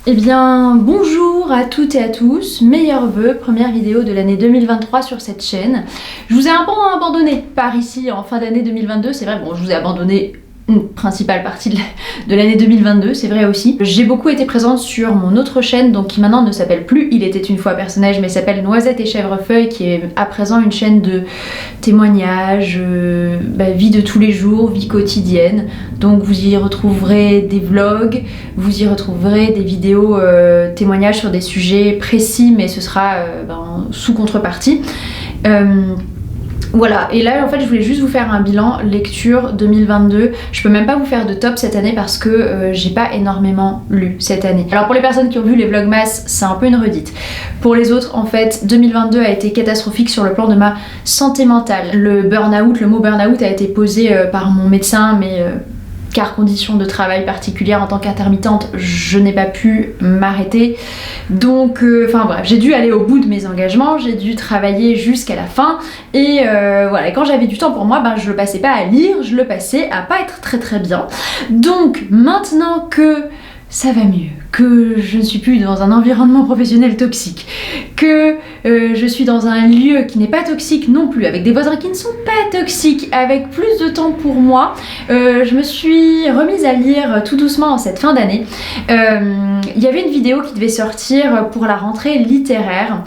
Eh bien, bonjour à toutes et à tous, meilleurs vœux, première vidéo de l'année 2023 sur cette chaîne. Je vous ai un peu abandonné par ici en fin d'année 2022, c'est vrai, bon, je vous ai abandonné une principale partie de l'année 2022, c'est vrai aussi. J'ai beaucoup été présente sur mon autre chaîne, donc qui maintenant ne s'appelle plus Il était une fois personnage, mais s'appelle Noisette et Chèvrefeuille, qui est à présent une chaîne de témoignages, vie de tous les jours, vie quotidienne. Donc vous y retrouverez des vlogs, vous y retrouverez des vidéos témoignages sur des sujets précis, mais ce sera sous contrepartie. Voilà, et là en fait je voulais juste vous faire un bilan lecture 2022. Je peux même pas vous faire de top cette année parce que j'ai pas énormément lu cette année. Alors pour les personnes qui ont vu les vlogmas, c'est un peu une redite. Pour les autres, en fait, 2022 a été catastrophique sur le plan de ma santé mentale. Le burn-out, le mot burn-out a été posé par mon médecin, mais car conditions de travail particulières en tant qu'intermittente, je n'ai pas pu m'arrêter. Donc, enfin bref, j'ai dû aller au bout de mes engagements, j'ai dû travailler jusqu'à la fin. Et voilà, et quand j'avais du temps pour moi, je le passais pas à lire, je le passais à pas être très bien. Donc, maintenant que ça va mieux, que je ne suis plus dans un environnement professionnel toxique, que je suis dans un lieu qui n'est pas toxique non plus, avec des voisins qui ne sont pas toxiques, avec plus de temps pour moi, je me suis remise à lire tout doucement en cette fin d'année. Il y avait une vidéo qui devait sortir pour la rentrée littéraire,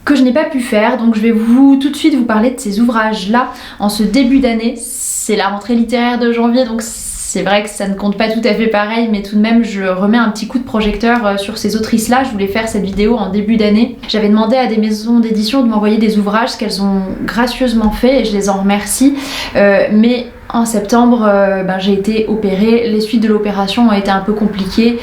que je n'ai pas pu faire, donc je vais tout de suite vous parler de ces ouvrages-là en ce début d'année. C'est la rentrée littéraire de janvier, donc c'est vrai que ça ne compte pas tout à fait pareil, mais tout de même je remets un petit coup de projecteur sur ces autrices-là. Je voulais faire cette vidéo en début d'année. J'avais demandé à des maisons d'édition de m'envoyer des ouvrages, ce qu'elles ont gracieusement fait et je les en remercie. Mais en septembre, j'ai été opérée. Les suites de l'opération ont été un peu compliquées.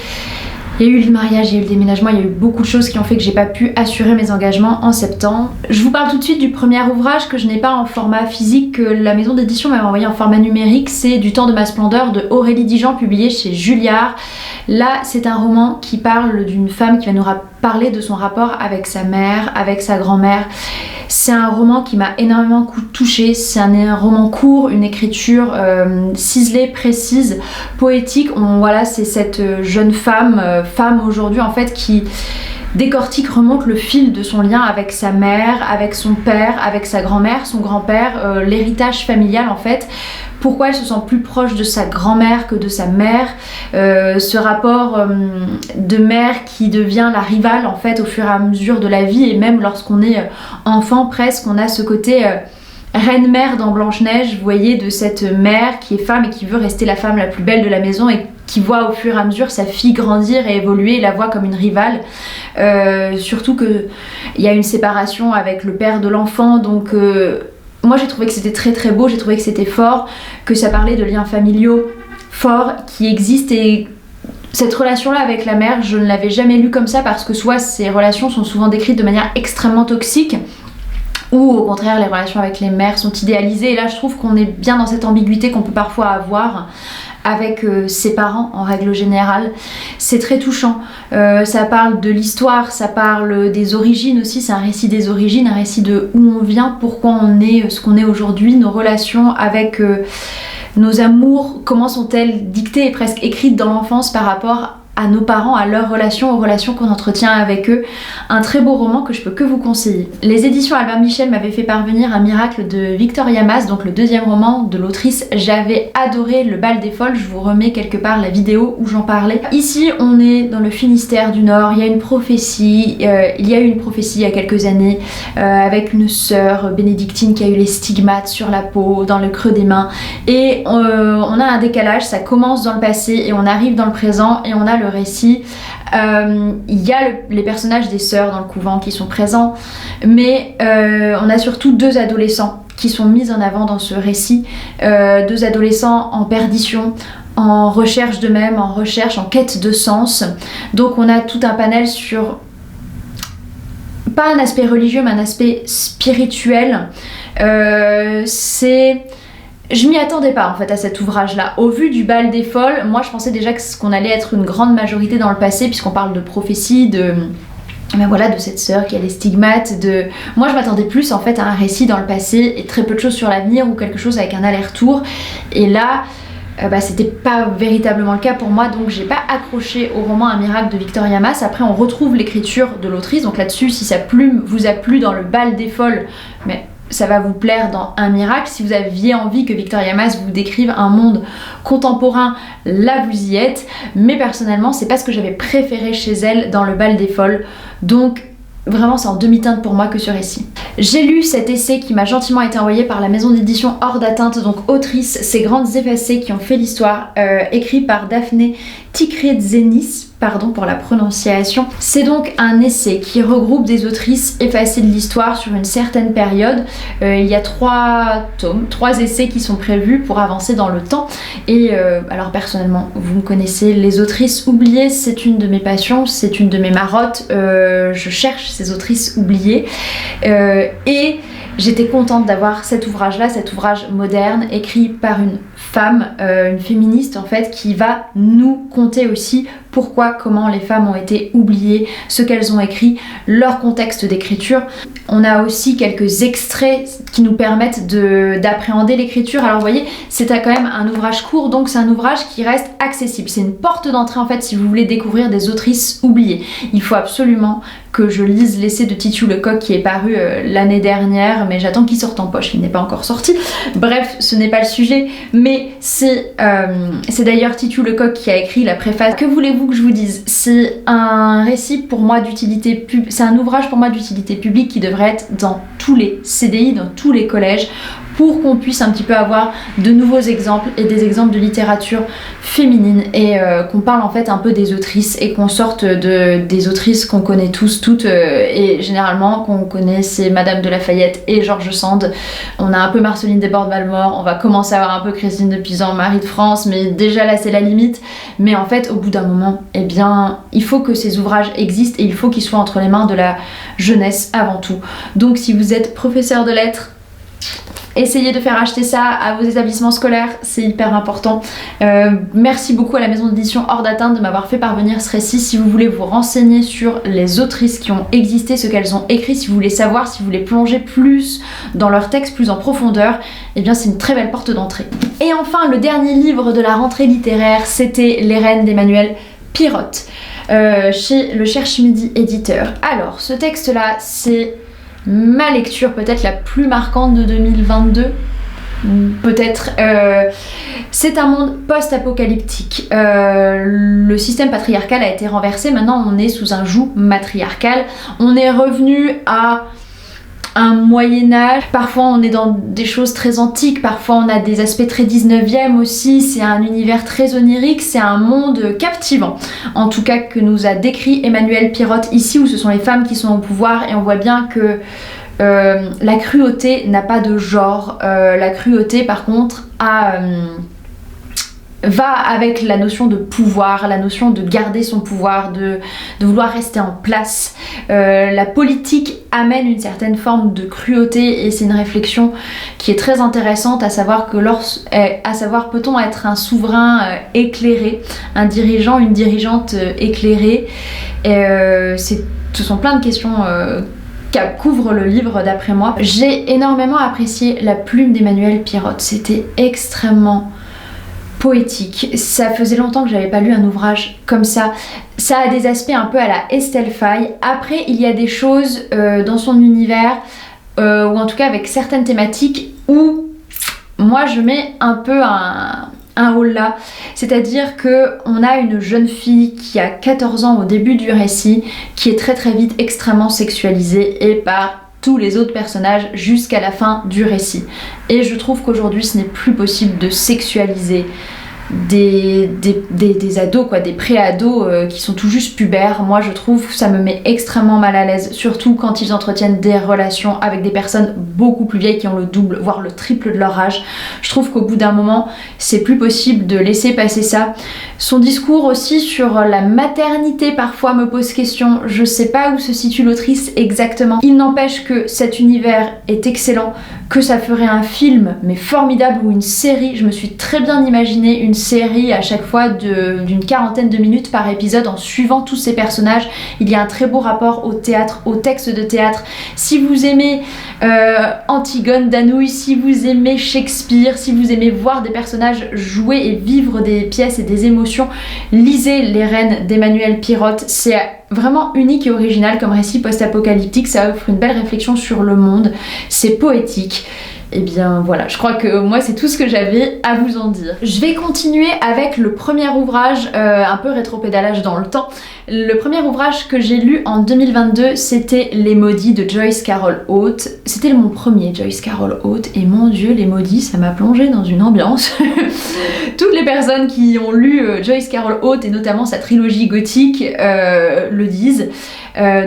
Il y a eu le mariage, il y a eu le déménagement, il y a eu beaucoup de choses qui ont fait que j'ai pas pu assurer mes engagements en septembre. Je vous parle tout de suite du premier ouvrage que je n'ai pas en format physique, que la maison d'édition m'avait envoyé en format numérique. C'est Du temps de ma splendeur de Aurélie Dijan, publié chez Julliard. Là, c'est un roman qui parle d'une femme qui va nous parler de son rapport avec sa mère, avec sa grand-mère. C'est un roman qui m'a énormément touchée, c'est un roman court, une écriture ciselée, précise, poétique. Voilà, c'est cette jeune femme aujourd'hui en fait qui décortique, remonte le fil de son lien avec sa mère, avec son père, avec sa grand-mère, son grand-père, l'héritage familial en fait. Pourquoi elle se sent plus proche de sa grand-mère que de sa mère, ce rapport de mère qui devient la rivale en fait au fur et à mesure de la vie, et même lorsqu'on est enfant presque, on a ce côté reine-mère dans Blanche-Neige, vous voyez, de cette mère qui est femme et qui veut rester la femme la plus belle de la maison et qui voit au fur et à mesure sa fille grandir et évoluer et la voit comme une rivale. Surtout qu'il y a une séparation avec le père de l'enfant, donc moi j'ai trouvé que c'était très beau, j'ai trouvé que c'était fort, que ça parlait de liens familiaux forts qui existent. Et cette relation-là avec la mère, je ne l'avais jamais lue comme ça, parce que soit ces relations sont souvent décrites de manière extrêmement toxique, ou au contraire les relations avec les mères sont idéalisées. Et là je trouve qu'on est bien dans cette ambiguïté qu'on peut parfois avoir avec ses parents en règle générale. C'est très touchant, ça parle de l'histoire, ça parle des origines aussi, c'est un récit des origines, un récit de où on vient, pourquoi on est ce qu'on est aujourd'hui, nos relations avec nos amours, comment sont-elles dictées et presque écrites dans l'enfance par rapport à nos parents, à leurs relations, aux relations qu'on entretient avec eux. Un très beau roman que je peux que vous conseiller. Les éditions Albin Michel m'avaient fait parvenir Un miracle de Victoria Mas, donc le deuxième roman de l'autrice. J'avais adoré Le bal des folles, je vous remets quelque part la vidéo où j'en parlais. Ici on est dans le Finistère du Nord, il y a une prophétie, il y a eu une prophétie il y a quelques années avec une sœur bénédictine qui a eu les stigmates sur la peau, dans le creux des mains, et on a un décalage, ça commence dans le passé et on arrive dans le présent et on a le récit. Il y a les personnages des sœurs dans le couvent qui sont présents, mais on a surtout deux adolescents qui sont mis en avant dans ce récit, deux adolescents en perdition, en recherche d'eux-mêmes, en recherche, en quête de sens. Donc on a tout un panel sur pas un aspect religieux mais un aspect spirituel. Je m'y attendais pas en fait à cet ouvrage-là. Au vu du bal des folles, moi je pensais déjà qu'on allait être une grande majorité dans le passé, puisqu'on parle de prophétie, de cette sœur qui a les stigmates, Moi je m'attendais plus en fait à un récit dans le passé et très peu de choses sur l'avenir, ou quelque chose avec un aller-retour. Et là, c'était pas véritablement le cas pour moi, donc j'ai pas accroché au roman Un miracle de Victoria Mass. Après on retrouve l'écriture de l'autrice, donc là-dessus si sa plume vous a plu dans Le bal des folles, mais ça va vous plaire dans Un miracle. Si vous aviez envie que Victoria Mass vous décrive un monde contemporain, là vous y êtes, mais personnellement c'est pas ce que j'avais préféré chez elle dans Le bal des folles, donc vraiment c'est en demi-teinte pour moi que ce récit. J'ai lu cet essai qui m'a gentiment été envoyé par la maison d'édition Hors d'atteinte, donc autrice Ces grandes effacées qui ont fait l'histoire, écrit par Daphné Tikretzenis, pardon pour la prononciation. C'est donc un essai qui regroupe des autrices effacées de l'histoire sur une certaine période. Il y a 3 tomes, 3 essais qui sont prévus pour avancer dans le temps. Et alors personnellement, vous me connaissez, les autrices oubliées, c'est une de mes passions, c'est une de mes marottes. Je cherche ces autrices oubliées. Et j'étais contente d'avoir cet ouvrage-là, cet ouvrage moderne, écrit par une femme, une féministe en fait, qui va nous conter aussi pourquoi, comment les femmes ont été oubliées, ce qu'elles ont écrit, leur contexte d'écriture. On a aussi quelques extraits qui nous permettent d'appréhender l'écriture. Alors vous voyez, c'est quand même un ouvrage court, donc c'est un ouvrage qui reste accessible. C'est une porte d'entrée en fait si vous voulez découvrir des autrices oubliées. Il faut absolument que je lise l'essai de Titu Lecoq qui est paru l'année dernière, mais j'attends qu'il sorte en poche, il n'est pas encore sorti. Bref, ce n'est pas le sujet, mais c'est d'ailleurs Titu Lecoq qui a écrit la préface. Que voulez-vous que je vous dise? C'est un récit pour moi d'utilité publique, c'est un ouvrage pour moi d'utilité publique qui devrait être dans tous les CDI, dans tous les collèges, pour qu'on puisse un petit peu avoir de nouveaux exemples et des exemples de littérature féminine et qu'on parle en fait un peu des autrices et qu'on sorte des autrices qu'on connaît tous, toutes et généralement qu'on connaît, c'est Madame de Lafayette et George Sand. On a un peu Marceline Desbordes-Valmore, on va commencer à avoir un peu Christine de Pisan, Marie de France, mais déjà là c'est la limite. Mais en fait au bout d'un moment, eh bien il faut que ces ouvrages existent et il faut qu'ils soient entre les mains de la jeunesse avant tout. Donc si vous êtes professeur de lettres, essayez de faire acheter ça à vos établissements scolaires, c'est hyper important. Merci beaucoup à la maison d'édition Hors d'atteinte de m'avoir fait parvenir ce récit. Si vous voulez vous renseigner sur les autrices qui ont existé, ce qu'elles ont écrit, si vous voulez savoir, si vous voulez plonger plus dans leur texte, plus en profondeur, eh bien c'est une très belle porte d'entrée. Et enfin, le dernier livre de la rentrée littéraire, c'était Les Reines d'Emmanuel Pirotte, chez le Cherche-Midi éditeur. Alors, ce texte-là, c'est ma lecture peut-être la plus marquante de 2022, peut-être. C'est un monde post-apocalyptique. Le système patriarcal a été renversé, maintenant on est sous un joug matriarcal. On est revenu à un Moyen-Âge, parfois on est dans des choses très antiques, parfois on a des aspects très 19e aussi, c'est un univers très onirique, c'est un monde captivant, en tout cas que nous a décrit Emmanuel Pirotte ici, où ce sont les femmes qui sont au pouvoir et on voit bien que la cruauté n'a pas de genre, la cruauté par contre va avec la notion de pouvoir, la notion de garder son pouvoir, de vouloir rester en place. La politique amène une certaine forme de cruauté et c'est une réflexion qui est très intéressante, à savoir peut-on être un souverain éclairé, un dirigeant, une dirigeante éclairée. Ce sont plein de questions couvre le livre d'après moi. J'ai énormément apprécié la plume d'Emmanuel Pirotte, c'était extrêmement poétique. Ça faisait longtemps que j'avais pas lu un ouvrage comme ça. Ça a des aspects un peu à la Estelle Faye. Après, il y a des choses dans son univers, ou en tout cas avec certaines thématiques, où moi je mets un peu un haut là. C'est-à-dire qu'on a une jeune fille qui a 14 ans au début du récit, qui est très très vite extrêmement sexualisée et par tous les autres personnages jusqu'à la fin du récit. Et je trouve qu'aujourd'hui ce n'est plus possible de sexualiser des ados, quoi, des pré-ados qui sont tout juste pubères. Moi je trouve que ça me met extrêmement mal à l'aise, surtout quand ils entretiennent des relations avec des personnes beaucoup plus vieilles qui ont le double, voire le triple de leur âge. Je trouve qu'au bout d'un moment c'est plus possible de laisser passer ça. Son discours aussi sur la maternité parfois me pose question, je sais pas où se situe l'autrice exactement. Il n'empêche que cet univers est excellent, que ça ferait un film mais formidable ou une série. Je me suis très bien imaginé une série à chaque fois d'une quarantaine de minutes par épisode en suivant tous ces personnages. Il y a un très beau rapport au théâtre, au texte de théâtre. Si vous aimez Antigone d'Anouilh, si vous aimez Shakespeare, si vous aimez voir des personnages jouer et vivre des pièces et des émotions, lisez Les Reines d'Emmanuel Pirotte. C'est vraiment unique et original comme récit post-apocalyptique, ça offre une belle réflexion sur le monde, c'est poétique. Et bien voilà, je crois que moi c'est tout ce que j'avais à vous en dire. Je vais continuer avec le premier ouvrage, un peu rétropédalage dans le temps. Le premier ouvrage que j'ai lu en 2022, c'était Les Maudits de Joyce Carol Oates. C'était mon premier Joyce Carol Oates et mon Dieu, Les Maudits, ça m'a plongé dans une ambiance. Toutes les personnes qui ont lu Joyce Carol Oates et notamment sa trilogie gothique le disent.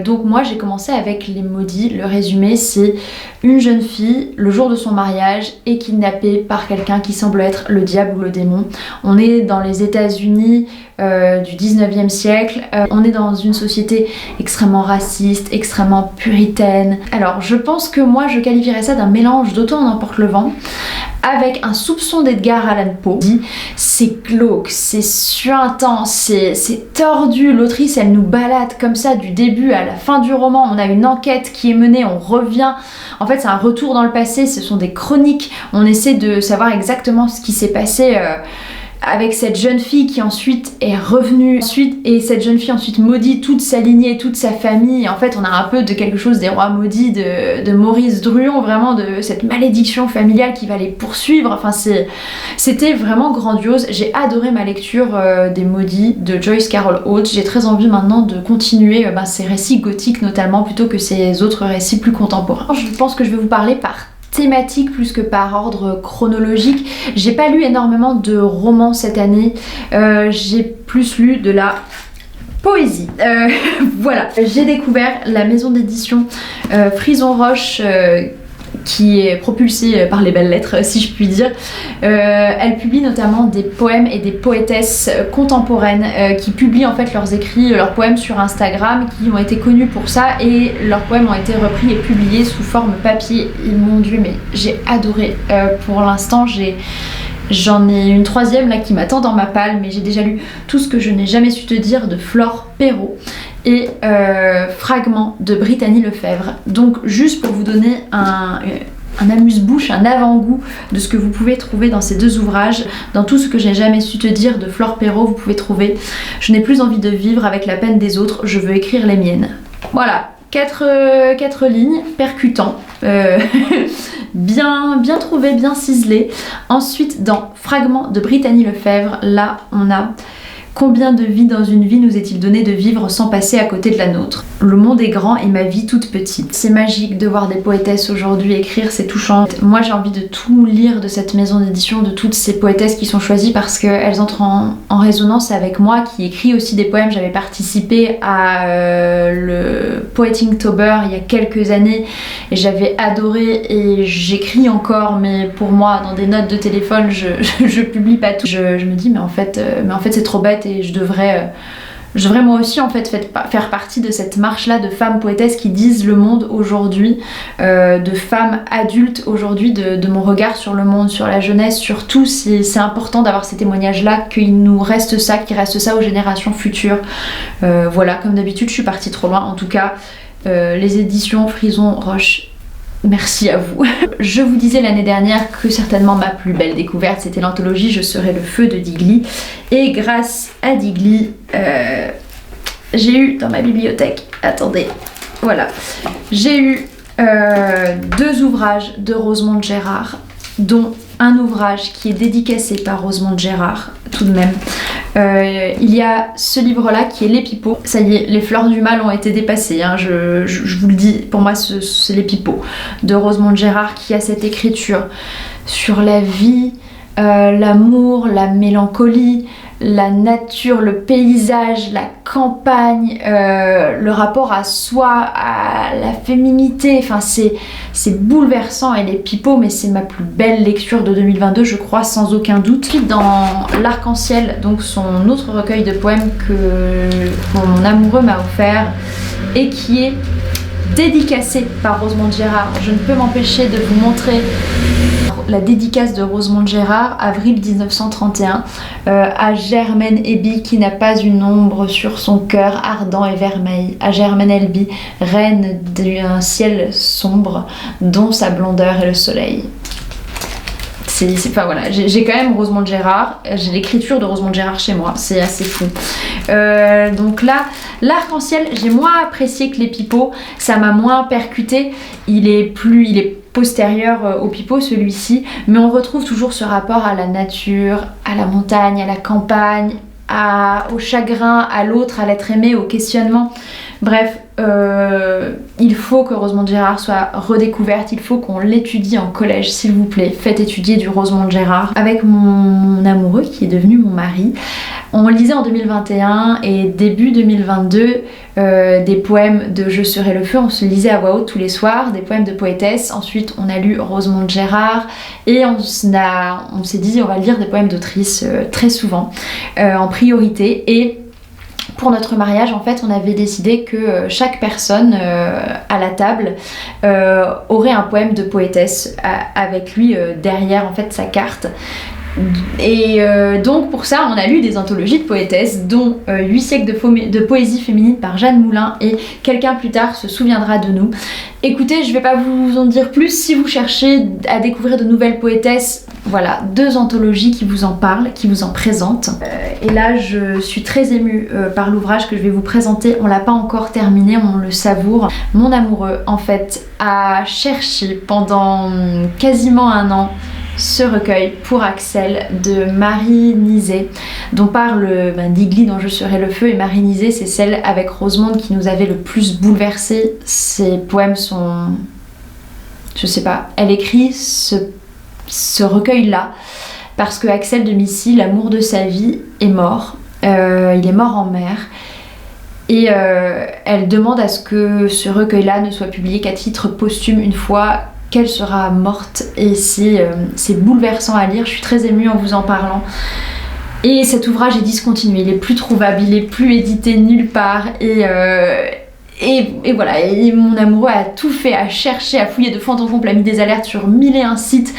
Donc moi j'ai commencé avec Les Maudits. Le résumé, c'est une jeune fille, le jour de son mariage, est kidnappée par quelqu'un qui semble être le diable ou le démon. On est dans les États-Unis du 19e siècle, on est dans une société extrêmement raciste, extrêmement puritaine. Alors je pense que moi je qualifierais ça d'un mélange d'Autant en emporte le vent avec un soupçon d'Edgar Allan Poe. C'est glauque, c'est suintant, c'est tordu. L'autrice elle nous balade comme ça du début à la fin du roman. On a une enquête qui est menée, on revient. En fait c'est un retour dans le passé, ce sont des chroniques. On essaie de savoir exactement ce qui s'est passé avec cette jeune fille qui ensuite est revenue et cette jeune fille ensuite maudit toute sa lignée, toute sa famille. En fait on a un peu de quelque chose des rois maudits de Maurice Druon, vraiment de cette malédiction familiale qui va les poursuivre. Enfin c'était vraiment grandiose. J'ai adoré ma lecture des Maudits de Joyce Carol Oates. J'ai très envie maintenant de continuer ces récits gothiques notamment plutôt que ces autres récits plus contemporains. Je pense que je vais vous parler par thématique plus que par ordre chronologique. J'ai pas lu énormément de romans cette année, j'ai plus lu de la poésie. Voilà, j'ai découvert la maison d'édition Frison Roche qui est propulsée par les belles lettres si je puis dire. Elle publie notamment des poèmes et des poétesses contemporaines qui publient en fait leurs écrits, leurs poèmes sur Instagram, qui ont été connus pour ça et leurs poèmes ont été repris et publiés sous forme papier. Et mon Dieu, mais j'ai adoré. Pour l'instant j'en ai une troisième là qui m'attend dans ma palle, mais j'ai déjà lu Tout ce que je n'ai jamais su te dire de Flore Perrault et Fragments de Brittany Lefebvre. Donc juste pour vous donner un amuse-bouche, un avant-goût de ce que vous pouvez trouver dans ces deux ouvrages. Dans Tout ce que j'ai jamais su te dire de Flore Perrault, vous pouvez trouver Je n'ai plus envie de vivre avec la peine des autres, je veux écrire les miennes. Voilà, quatre lignes, percutant, bien trouvé, bien ciselé. Ensuite dans Fragments de Brittany Lefebvre, là on a Combien de vies dans une vie nous est-il donné de vivre sans passer à côté de la nôtre? Le monde est grand et ma vie toute petite. C'est magique de voir des poétesses aujourd'hui écrire, c'est touchant. Moi j'ai envie de tout lire de cette maison d'édition, de toutes ces poétesses qui sont choisies parce qu'elles entrent en résonance avec moi qui écris aussi des poèmes. J'avais participé à le Poetinktober il y a quelques années et j'avais adoré et j'écris encore, mais pour moi dans des notes de téléphone je publie pas tout. Je me dis mais en fait c'est trop bête et je devrais moi aussi en fait faire partie de cette marche là de femmes poétesses qui disent le monde aujourd'hui, de femmes adultes aujourd'hui, de mon regard sur le monde, sur la jeunesse, sur tout. C'est important d'avoir ces témoignages là, qu'il nous reste ça, qu'il reste ça aux générations futures. Voilà, comme d'habitude je suis partie trop loin. En tout cas les éditions Frison Roche, merci à vous. Je vous disais l'année dernière que certainement ma plus belle découverte c'était l'anthologie Je serai le feu de Digli, et grâce à Digli j'ai eu dans ma bibliothèque, attendez, voilà, j'ai eu deux ouvrages de Rosemonde Gérard, dont un ouvrage qui est dédicacé par Rosemonde Gérard tout de même. Il y a ce livre là qui est Les Pipeaux. Ça y est, les fleurs du mal ont été dépassées, hein. Je vous le dis, pour moi c'est Les Pipeaux de Rosemonde Gérard qui a cette écriture sur la vie, l'amour, la mélancolie, la nature, le paysage, la campagne, le rapport à soi, à la féminité. Enfin c'est bouleversant. Et Les Pipeaux, mais c'est ma plus belle lecture de 2022 je crois, sans aucun doute. Ensuite dans L'Arc-en-Ciel, donc son autre recueil de poèmes que mon amoureux m'a offert et qui est dédicacé par Rosemonde Gérard. Je ne peux m'empêcher de vous montrer la dédicace de Rosemonde Gérard, avril 1931, à Germaine Elby qui n'a pas une ombre sur son cœur ardent et vermeil, à Germaine Elby, reine d'un ciel sombre dont sa blondeur est le soleil. Enfin voilà, j'ai quand même Rosemonde Gérard, j'ai l'écriture de Rosemonde Gérard chez moi, c'est assez fou. Donc là, l'arc-en-ciel, j'ai moins apprécié que les pipeaux, ça m'a moins percuté, il est postérieur au pipeau celui-ci, mais on retrouve toujours ce rapport à la nature, à la montagne, à la campagne, au chagrin, à l'autre, à l'être aimé, au questionnement. Bref, il faut que Rosemonde Gérard soit redécouverte, il faut qu'on l'étudie en collège, s'il vous plaît. Faites étudier du Rosemonde Gérard. Avec mon amoureux qui est devenu mon mari, on lisait en 2021 et début 2022 des poèmes de Je serai le feu, on se lisait à voix haute tous les soirs, des poèmes de poétesses. Ensuite on a lu Rosemonde Gérard et on s'est dit on va lire des poèmes d'autrices très souvent en priorité. Et pour notre mariage, en fait, on avait décidé que chaque personne à la table aurait un poème de poétesse avec lui derrière en fait sa carte. Et donc pour ça on a lu des anthologies de poétesses dont 8 siècles de poésie féminine par Jeanne Moulin et Quelqu'un plus tard se souviendra de nous. Écoutez, je vais pas vous en dire plus, si vous cherchez à découvrir de nouvelles poétesses, voilà, 2 anthologies qui vous en parlent, qui vous en présentent. Et là je suis très émue par l'ouvrage que je vais vous présenter, on l'a pas encore terminé, on le savoure. Mon amoureux en fait a cherché pendant quasiment un an ce recueil pour Axel de Marie Nizet, dont parle Digli dans Je serai le feu, et Marie Nizet c'est celle avec Rosemonde qui nous avait le plus bouleversé. Ses poèmes sont... je sais pas, elle écrit ce recueil là parce que Axel de Missy, l'amour de sa vie, est mort. Il est mort en mer. Et elle demande à ce que ce recueil là ne soit publié qu'à titre posthume une fois qu'elle sera morte, et c'est bouleversant à lire, je suis très émue en vous en parlant. Et cet ouvrage est discontinué, il est plus trouvable, il est plus édité nulle part, et voilà, et mon amoureux a tout fait, a cherché, a fouillé de fond en comble, a mis des alertes sur 1001 sites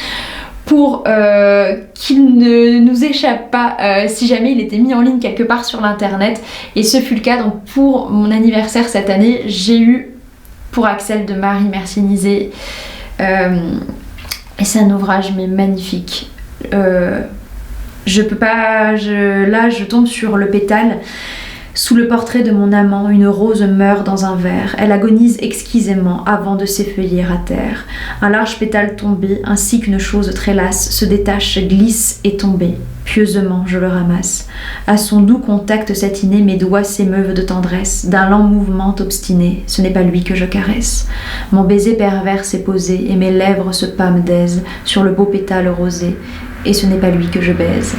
pour qu'il ne nous échappe pas si jamais il était mis en ligne quelque part sur l'internet, et ce fut le cas. Donc pour mon anniversaire cette année, j'ai eu Pour Axel de Marie Nizet. Et c'est un ouvrage mais magnifique. Je peux pas... Là je tombe sur le pétale. Sous le portrait de mon amant, une rose meurt dans un verre. Elle agonise exquisément avant de s'effeuiller à terre. Un large pétale tombé, ainsi qu'une chose très lasse, se détache, glisse et tombée. Pieusement, je le ramasse. À son doux contact satiné, mes doigts s'émeuvent de tendresse. D'un lent mouvement obstiné, ce n'est pas lui que je caresse. Mon baiser pervers s'est posé, et mes lèvres se pâment d'aise sur le beau pétale rosé. Et ce n'est pas lui que je baise.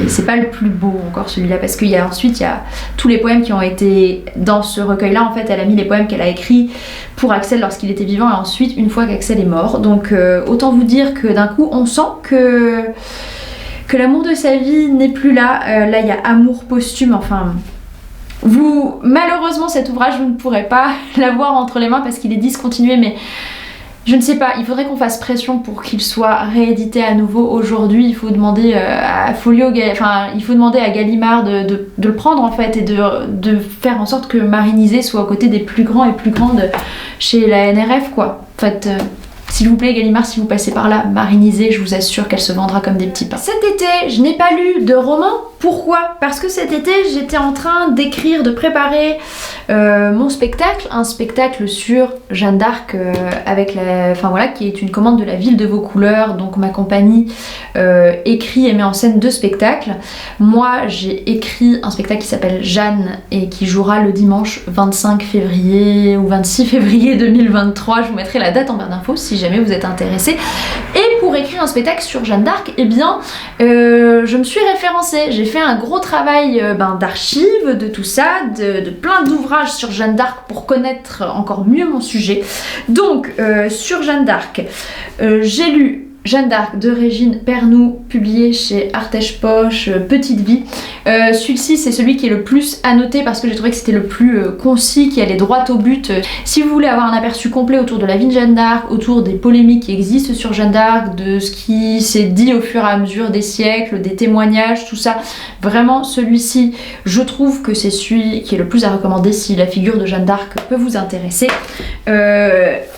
C'est pas le plus beau encore celui-là, parce ensuite il y a tous les poèmes qui ont été dans ce recueil-là. En fait, elle a mis les poèmes qu'elle a écrits pour Axel lorsqu'il était vivant, et ensuite une fois qu'Axel est mort. Donc autant vous dire que d'un coup on sent que l'amour de sa vie n'est plus là. Là il y a Amour posthume, enfin... Malheureusement cet ouvrage vous ne pourrez pas l'avoir entre les mains parce qu'il est discontinué, mais... je ne sais pas, il faudrait qu'on fasse pression pour qu'il soit réédité à nouveau aujourd'hui. Il faut demander à il faut demander à Gallimard de le prendre en fait, et de faire en sorte que Marie Nizet soit aux côtés des plus grands et plus grandes chez la NRF quoi. En fait, s'il vous plaît Gallimard, si vous passez par là, Marie Nizet, je vous assure qu'elle se vendra comme des petits pains. Cet été, je n'ai pas lu de roman. Pourquoi? Parce que cet été, j'étais en train d'écrire, de préparer mon spectacle, un spectacle sur Jeanne d'Arc qui est une commande de la ville de Vaucouleurs. Donc ma compagnie écrit et met en scène 2 spectacles. Moi, j'ai écrit un spectacle qui s'appelle Jeanne et qui jouera le dimanche 25 février ou 26 février 2023. Je vous mettrai la date en barre d'infos si jamais vous êtes intéressés. Et pour écrire un spectacle sur Jeanne d'Arc, eh bien, je me suis référencée. J'ai fait un gros travail d'archives, de tout ça, de plein d'ouvrages sur Jeanne d'Arc pour connaître encore mieux mon sujet. Donc, sur Jeanne d'Arc, j'ai lu Jeanne d'Arc de Régine Pernoud, publié chez Artege Poche, Petite Vie. Celui-ci c'est celui qui est le plus annoté parce que j'ai trouvé que c'était le plus concis, qui allait droit au but. Si vous voulez avoir un aperçu complet autour de la vie de Jeanne d'Arc, autour des polémiques qui existent sur Jeanne d'Arc, de ce qui s'est dit au fur et à mesure des siècles, des témoignages, tout ça, vraiment celui-ci, je trouve que c'est celui qui est le plus à recommander si la figure de Jeanne d'Arc peut vous intéresser.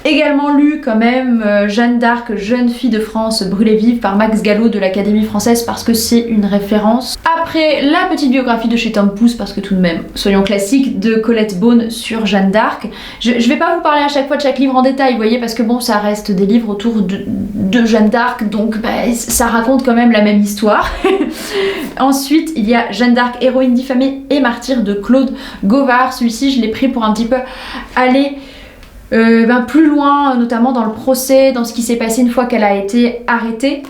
Également lu quand même Jeanne d'Arc, jeune fille de France brûlée vive par Max Gallo de l'Académie française parce que c'est une référence. Après la petite biographie de chez Tom Pouce parce que tout de même, soyons classiques, de Colette Beaune sur Jeanne d'Arc. Je vais pas vous parler à chaque fois de chaque livre en détail, vous voyez, parce que bon, ça reste des livres autour de Jeanne d'Arc, donc ça raconte quand même la même histoire. Ensuite, il y a Jeanne d'Arc, héroïne diffamée et martyre de Claude Gauvard. Celui-ci, je l'ai pris pour un petit peu aller plus loin, notamment dans le procès, dans ce qui s'est passé une fois qu'elle a été arrêtée.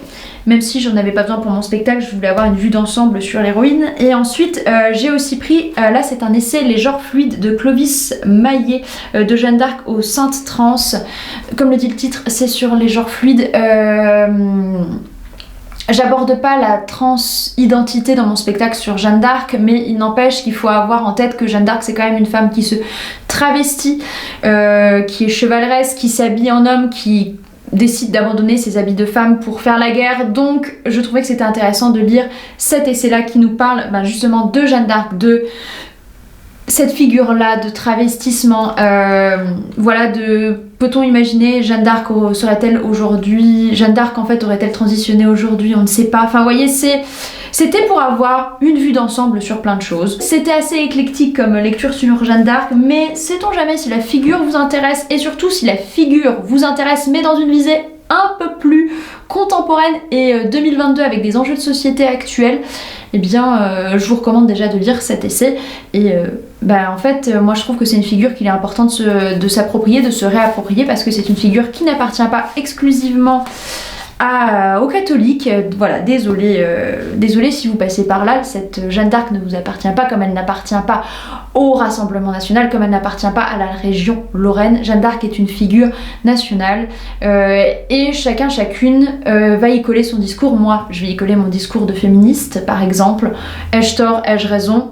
Même si j'en avais pas besoin pour mon spectacle, je voulais avoir une vue d'ensemble sur l'héroïne. Et ensuite, j'ai aussi pris, là c'est un essai, Les genres fluides de Clovis Maillet, de Jeanne d'Arc aux Saintes Trans. Comme le dit le titre, c'est sur les genres fluides. J'aborde pas la transidentité dans mon spectacle sur Jeanne d'Arc, mais il n'empêche qu'il faut avoir en tête que Jeanne d'Arc c'est quand même une femme qui se travestit, qui est chevaleresque, qui s'habille en homme, qui décide d'abandonner ses habits de femme pour faire la guerre. Donc je trouvais que c'était intéressant de lire cet essai-là qui nous parle justement de Jeanne d'Arc, de cette figure-là de travestissement, voilà, peut-on imaginer Jeanne d'Arc serait-elle aujourd'hui, Jeanne d'Arc en fait aurait-elle transitionné aujourd'hui, on ne sait pas, enfin vous voyez, c'était pour avoir une vue d'ensemble sur plein de choses. C'était assez éclectique comme lecture sur Jeanne d'Arc, mais sait-on jamais si la figure vous intéresse, et surtout si la figure vous intéresse mais dans une visée un peu plus contemporaine et 2022 avec des enjeux de société actuels, eh bien je vous recommande déjà de lire cet essai. Et en fait moi je trouve que c'est une figure qu'il est important de s'approprier, de se réapproprier, parce que c'est une figure qui n'appartient pas exclusivement aux catholiques. Voilà, désolée si vous passez par là, cette Jeanne d'Arc ne vous appartient pas, comme elle n'appartient pas au Rassemblement national, comme elle n'appartient pas à la région Lorraine. Jeanne d'Arc est une figure nationale et chacune va y coller son discours. Moi je vais y coller mon discours de féministe par exemple. Ai-je tort, ai-je raison?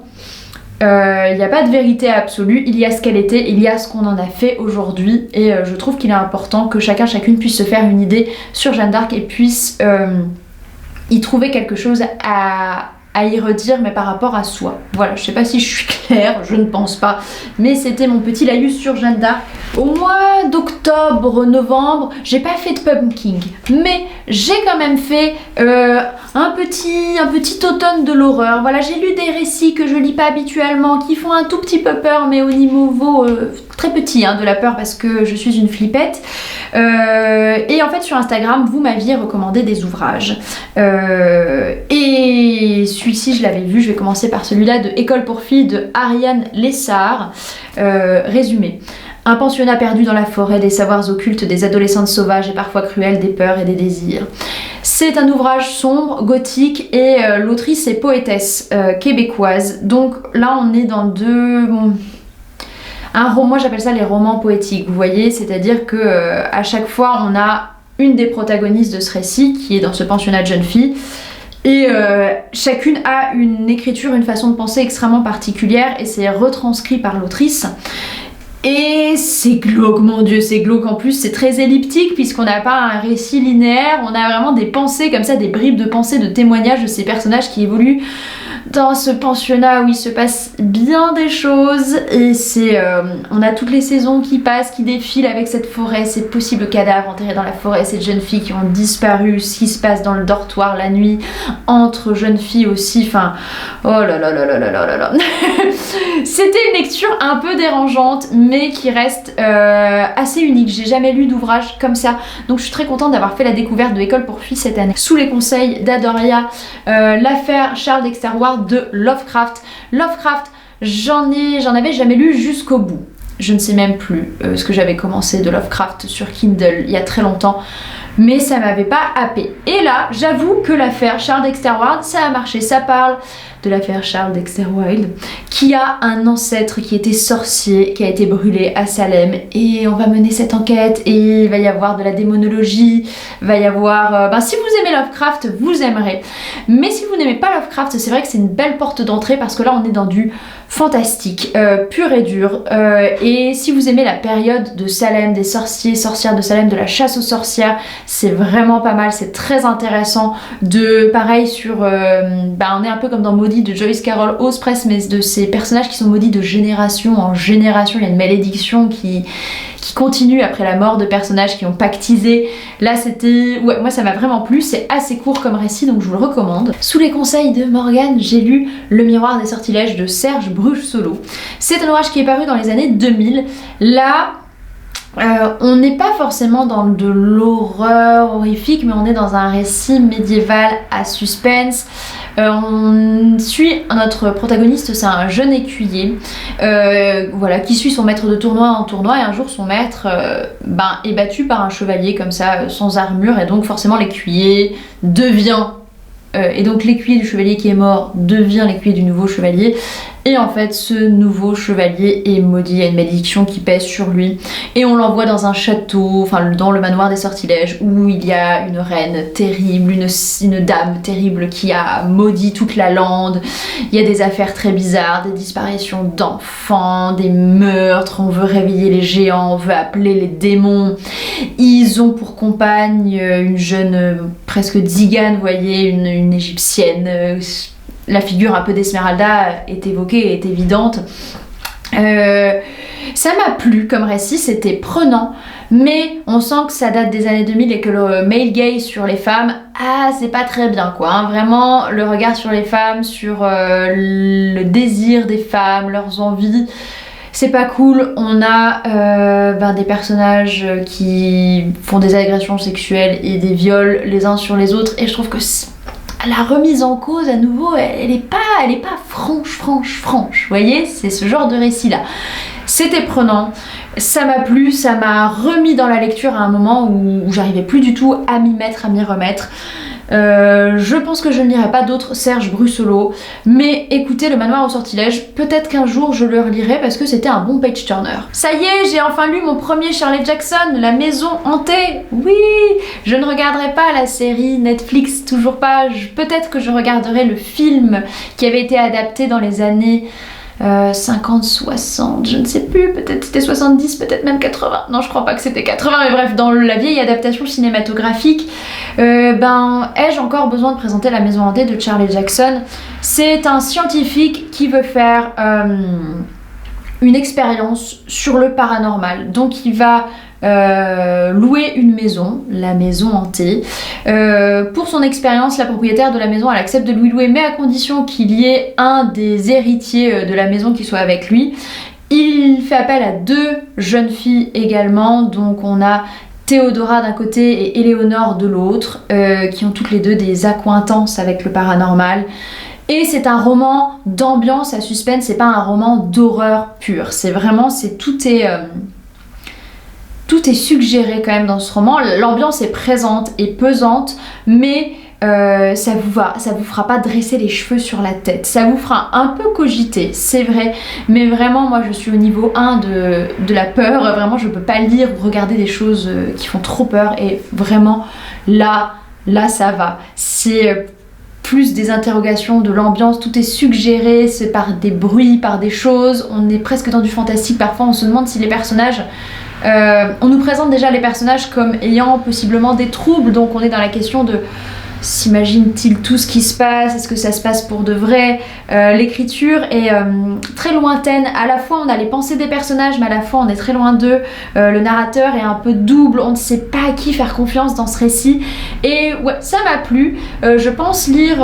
Il n'y a pas de vérité absolue, il y a ce qu'elle était, il y a ce qu'on en a fait aujourd'hui, et je trouve qu'il est important que chacune puisse se faire une idée sur Jeanne d'Arc et puisse y trouver quelque chose à y redire, mais par rapport à soi. Voilà, je sais pas si je suis claire, je ne pense pas, mais c'était mon petit laïus sur Jeanne d'Arc. Au mois d'octobre, novembre, j'ai pas fait de pumpkin, mais j'ai quand même fait un petit automne de l'horreur. Voilà, j'ai lu des récits que je lis pas habituellement, qui font un tout petit peu peur, mais au niveau très petit de la peur, parce que je suis une flippette. Et en fait sur Instagram vous m'aviez recommandé des ouvrages et celui-ci je l'avais vu. Je vais commencer par celui-là de École pour filles de Ariane Lessard. Résumé: un pensionnat perdu dans la forêt, des savoirs occultes, des adolescentes sauvages et parfois cruelles, des peurs et des désirs. C'est un ouvrage sombre, gothique, et l'autrice est poétesse québécoise. Donc là on est dans un roman, moi j'appelle ça les romans poétiques, vous voyez, c'est-à-dire que à chaque fois on a une des protagonistes de ce récit qui est dans ce pensionnat de jeunes filles, et chacune a une écriture, une façon de penser extrêmement particulière, et c'est retranscrit par l'autrice. Et c'est glauque, mon dieu, c'est glauque. En plus c'est très elliptique puisqu'on n'a pas un récit linéaire, on a vraiment des pensées comme ça, des bribes de pensées, de témoignages de ces personnages qui évoluent dans ce pensionnat où il se passe bien des choses, et on a toutes les saisons qui passent, qui défilent avec cette forêt, ces possibles cadavres enterrés dans la forêt, ces jeunes filles qui ont disparu, ce qui se passe dans le dortoir la nuit entre jeunes filles aussi, enfin oh là là là là là là là. C'était une lecture un peu dérangeante mais qui reste assez unique. J'ai jamais lu d'ouvrage comme ça, donc je suis très contente d'avoir fait la découverte de École pour filles cette année sous les conseils d'Adoria. L'affaire Charles Dexter Ward de Lovecraft. Lovecraft, j'en avais jamais lu jusqu'au bout. Je ne sais même plus ce que j'avais commencé de Lovecraft sur Kindle il y a très longtemps, mais ça m'avait pas happé. Et là, j'avoue que l'affaire Charles Dexter Ward, ça a marché, ça parle de l'affaire Charles Dexter Wilde, qui a un ancêtre qui était sorcier, qui a été brûlé à Salem, et on va mener cette enquête et il va y avoir de la démonologie, va y avoir... si vous aimez Lovecraft, vous aimerez. Mais si vous n'aimez pas Lovecraft, c'est vrai que c'est une belle porte d'entrée parce que là on est dans du fantastique, pur et dur. Et si vous aimez la période de Salem, des sorciers, sorcières de Salem, de la chasse aux sorcières, c'est vraiment pas mal, c'est très intéressant. Pareil sur... on est un peu comme dans Maudit de Joyce Carol Oates presque, mais de ces personnages qui sont maudits de génération en génération. Il y a une malédiction qui continue après la mort de personnages qui ont pactisé. Là c'était... Ouais, moi ça m'a vraiment plu, c'est assez court comme récit donc je vous le recommande. Sous les conseils de Morgane, j'ai lu Le Miroir des Sortilèges de Serge Bruchsolo. C'est un ouvrage qui est paru dans les années 2000. Là... on n'est pas forcément dans de l'horreur horrifique, mais on est dans un récit médiéval à suspense. On suit notre protagoniste, c'est un jeune écuyer qui suit son maître de tournoi en tournoi, et un jour son maître est battu par un chevalier comme ça, sans armure, et donc forcément l'écuyer devient... et donc l'écuyer du chevalier qui est mort devient l'écuyer du nouveau chevalier. Et en fait, ce nouveau chevalier est maudit, il y a une malédiction qui pèse sur lui. Et on l'envoie dans un château, dans le manoir des sortilèges, où il y a une reine terrible, une dame terrible qui a maudit toute la lande. Il y a des affaires très bizarres, des disparitions d'enfants, des meurtres, on veut réveiller les géants, on veut appeler les démons. Ils ont pour compagne une jeune, presque tzigane, vous voyez, une égyptienne. La figure un peu d'Esmeralda est évoquée, est évidente. Ça m'a plu comme récit, c'était prenant, mais on sent que ça date des années 2000 et que le male gaze sur les femmes, c'est pas très bien quoi. Hein. Vraiment, le regard sur les femmes, sur le désir des femmes, leurs envies, c'est pas cool. On a des personnages qui font des agressions sexuelles et des viols les uns sur les autres, et je trouve que la remise en cause à nouveau, elle est pas franche, vous voyez, c'est ce genre de récit là. C'était prenant, ça m'a plu, ça m'a remis dans la lecture à un moment où j'arrivais plus du tout à m'y mettre, à m'y remettre. Je pense que je ne lirai pas d'autres Serge Bruchsolo, mais écoutez, Le Manoir aux Sortilèges, peut-être qu'un jour je le relirai parce que c'était un bon page turner. Ça y est, j'ai enfin lu mon premier Shirley Jackson, La Maison Hantée. Oui, je ne regarderai pas la série Netflix, toujours pas. Peut-être que je regarderai le film qui avait été adapté dans les années 50, 60, je ne sais plus, peut-être c'était 70, peut-être même 80, non je crois pas que c'était 80, mais bref, dans la vieille adaptation cinématographique, ai-je encore besoin de présenter La Maison Hantée de Shirley Jackson? C'est un scientifique qui veut faire une expérience sur le paranormal, donc il va louer une maison, la maison hantée. Pour son expérience, la propriétaire de la maison, elle accepte de lui louer, mais à condition qu'il y ait un des héritiers de la maison qui soit avec lui. Il fait appel à deux jeunes filles également, donc on a Théodora d'un côté et Éléonore de l'autre, qui ont toutes les deux des accointances avec le paranormal. Et c'est un roman d'ambiance à suspense, c'est pas un roman d'horreur pure. C'est vraiment, tout est suggéré quand même dans ce roman. L'ambiance est présente et pesante, mais ça vous fera pas dresser les cheveux sur la tête. Ça vous fera un peu cogiter, c'est vrai, mais vraiment moi je suis au niveau 1 de la peur. Vraiment je peux pas lire ou regarder des choses qui font trop peur, et vraiment là ça va. C'est plus des interrogations, de l'ambiance, tout est suggéré, c'est par des bruits, par des choses, on est presque dans du fantastique. Parfois on se demande si les personnages... on nous présente déjà les personnages comme ayant possiblement des troubles, donc on est dans la question de s'imagine-t-il tout ce qui se passe, est-ce que ça se passe pour de vrai. L'écriture est très lointaine, à la fois on a les pensées des personnages, mais à la fois on est très loin d'eux. Le narrateur est un peu double, on ne sait pas à qui faire confiance dans ce récit, et ouais, ça m'a plu. Je pense lire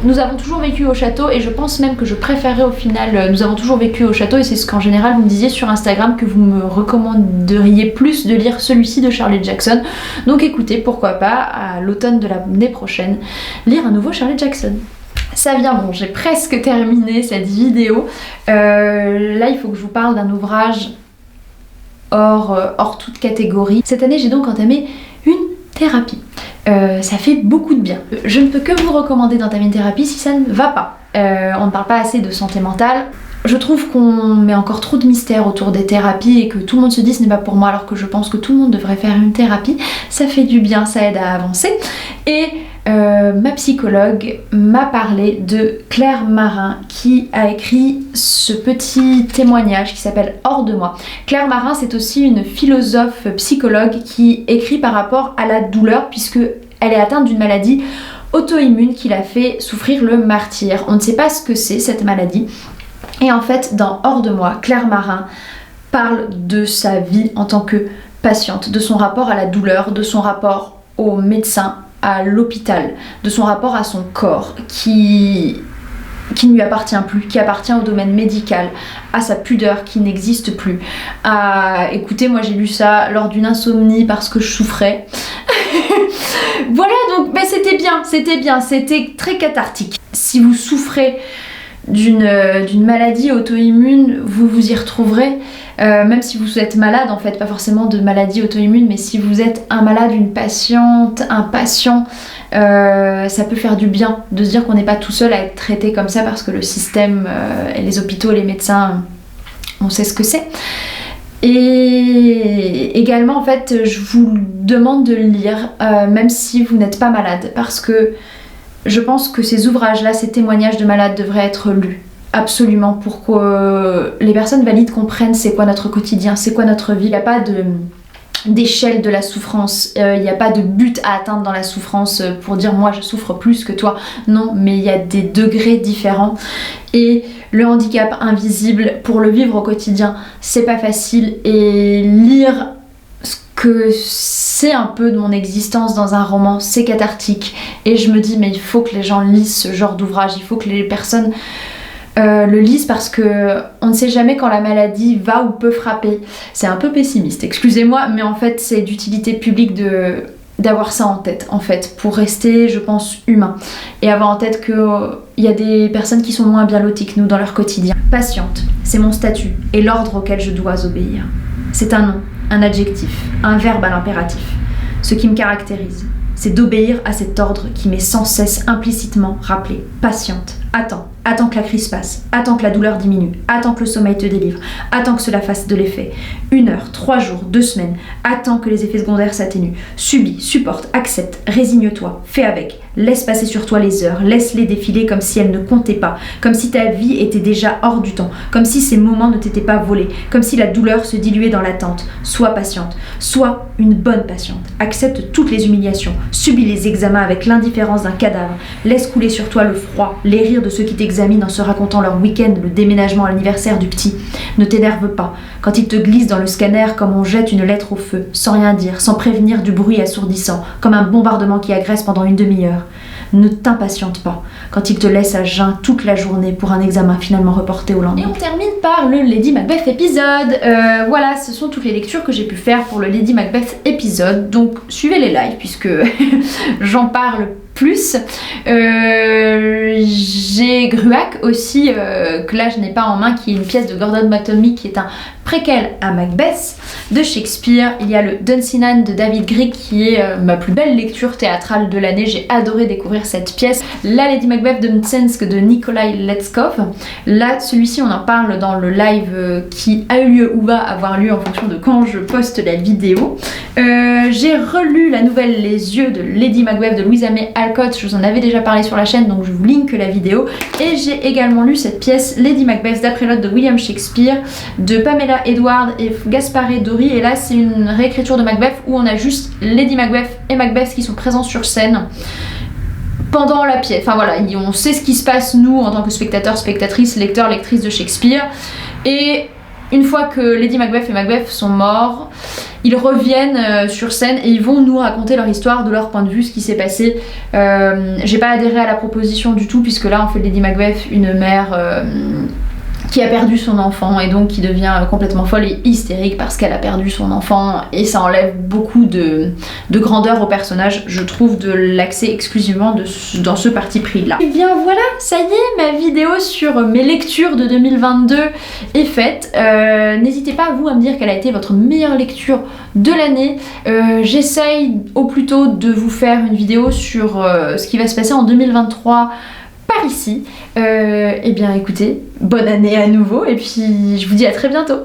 Nous avons toujours vécu au château, et je pense même que je préférerais au final Nous avons toujours vécu au château, et c'est ce qu'en général vous me disiez sur Instagram, que vous me recommanderiez plus de lire celui-ci de Shirley Jackson. Donc écoutez, pourquoi pas à l'automne de l'année prochaine lire un nouveau Shirley Jackson. Ça vient, bon, j'ai presque terminé cette vidéo. Là il faut que je vous parle d'un ouvrage hors toute catégorie. Cette année j'ai donc entamé une thérapie. Ça fait beaucoup de bien. Je ne peux que vous recommander d'entamer une thérapie si ça ne va pas. on ne parle pas assez de santé mentale. Je trouve qu'on met encore trop de mystère autour des thérapies et que tout le monde se dit ce n'est pas pour moi alors que je pense que tout le monde devrait faire une thérapie. Ça fait du bien, ça aide à avancer. Et ma psychologue m'a parlé de Claire Marin qui a écrit ce petit témoignage qui s'appelle Hors de moi. Claire Marin, c'est aussi une philosophe psychologue qui écrit par rapport à la douleur puisque elle est atteinte d'une maladie auto-immune qui l'a fait souffrir le martyre. On ne sait pas ce que c'est cette maladie. Et en fait, dans Hors de moi, Claire Marin parle de sa vie en tant que patiente, de son rapport à la douleur, de son rapport au médecin, à l'hôpital, de son rapport à son corps qui ne lui appartient plus, qui appartient au domaine médical, à sa pudeur qui n'existe plus. Écoutez, moi j'ai lu ça lors d'une insomnie parce que je souffrais. Voilà, donc c'était bien, c'était très cathartique. Si vous souffrez d'une maladie auto-immune, vous vous y retrouverez, même si vous êtes malade en fait, pas forcément de maladie auto-immune, mais si vous êtes un malade, une patiente, un patient, ça peut faire du bien de se dire qu'on n'est pas tout seul à être traité comme ça parce que le système et les hôpitaux et les médecins, on sait ce que c'est. Et également en fait, je vous demande de le lire, même si vous n'êtes pas malade, parce que je pense que ces ouvrages-là, ces témoignages de malades devraient être lus, absolument, pour que les personnes valides comprennent c'est quoi notre quotidien, c'est quoi notre vie. Il n'y a pas d'échelle de la souffrance, il n'y a pas de but à atteindre dans la souffrance pour dire moi je souffre plus que toi. Non, mais il y a des degrés différents. Et le handicap invisible, pour le vivre au quotidien, c'est pas facile. Et lire que c'est un peu de mon existence dans un roman, c'est cathartique et je me dis mais il faut que les gens lisent ce genre d'ouvrage, il faut que les personnes le lisent parce que on ne sait jamais quand la maladie va ou peut frapper. C'est un peu pessimiste, excusez-moi, mais en fait c'est d'utilité publique d'avoir ça en tête en fait pour rester, je pense, humain et avoir en tête qu'il y a des personnes qui sont moins bien loties que nous dans leur quotidien. Patiente, c'est mon statut et l'ordre auquel je dois obéir. C'est un nom, un adjectif, un verbe à l'impératif. Ce qui me caractérise, c'est d'obéir à cet ordre qui m'est sans cesse implicitement rappelé. Patiente, attends que la crise passe, attends que la douleur diminue, attends que le sommeil te délivre, attends que cela fasse de l'effet. 1 heure, 3 jours, 2 semaines, attends que les effets secondaires s'atténuent. Subis, supporte, accepte, résigne-toi, fais avec. Laisse passer sur toi les heures, laisse-les défiler comme si elles ne comptaient pas, comme si ta vie était déjà hors du temps, comme si ces moments ne t'étaient pas volés, comme si la douleur se diluait dans l'attente. Sois patiente, sois une bonne patiente. Accepte toutes les humiliations, subis les examens avec l'indifférence d'un cadavre, laisse couler sur toi le froid, les rires de ceux qui t'examinent en se racontant leur week-end, le déménagement à l'anniversaire du petit. Ne t'énerve pas quand ils te glissent dans le scanner comme on jette une lettre au feu, sans rien dire, sans prévenir du bruit assourdissant, comme un bombardement qui agresse pendant une demi-heure. Ne t'impatiente pas quand ils te laissent à jeun toute la journée pour un examen finalement reporté au lendemain. Et on termine par le Lady Macbeth épisode. Voilà, ce sont toutes les lectures que j'ai pu faire pour le Lady Macbeth épisode. Donc suivez les lives puisque j'en parle plus. J'ai Gruach aussi, que là je n'ai pas en main, qui est une pièce de Gordon Mactolmy qui est un préquel à Macbeth de Shakespeare. Il y a le Dunsinane de David Grieg qui est ma plus belle lecture théâtrale de l'année. J'ai adoré découvrir cette pièce. La Lady Macbeth de Mtsensk de Nikolai Letskov. Là, celui-ci on en parle dans le live qui a eu lieu ou va avoir lieu en fonction de quand je poste la vidéo. J'ai relu la nouvelle Les Yeux de Lady Macbeth de Louisa May Alcott. Je vous en avais déjà parlé sur la chaîne donc je vous link la vidéo. Et j'ai également lu cette pièce Lady Macbeth d'après l'autre de William Shakespeare de Pamela Edward et Gaspare Dori. Et là c'est une réécriture de Macbeth où on a juste Lady Macbeth et Macbeth qui sont présents sur scène pendant la pièce. Enfin voilà, on sait ce qui se passe nous en tant que spectateurs, spectatrices, lecteurs, lectrices de Shakespeare. Et une fois que Lady Macbeth et Macbeth sont morts, ils reviennent sur scène et ils vont nous raconter leur histoire de leur point de vue, ce qui s'est passé. J'ai pas adhéré à la proposition du tout puisque là on fait de Lady Macbeth une mère qui a perdu son enfant et donc qui devient complètement folle et hystérique parce qu'elle a perdu son enfant et ça enlève beaucoup de grandeur au personnage, je trouve, de l'accès exclusivement dans ce parti pris là. Et bien voilà, ça y est, ma vidéo sur mes lectures de 2022 est faite. N'hésitez pas vous à me dire quelle a été votre meilleure lecture de l'année. J'essaye au plus tôt de vous faire une vidéo sur ce qui va se passer en 2023 par ici. Et bien écoutez, bonne année à nouveau et puis je vous dis à très bientôt.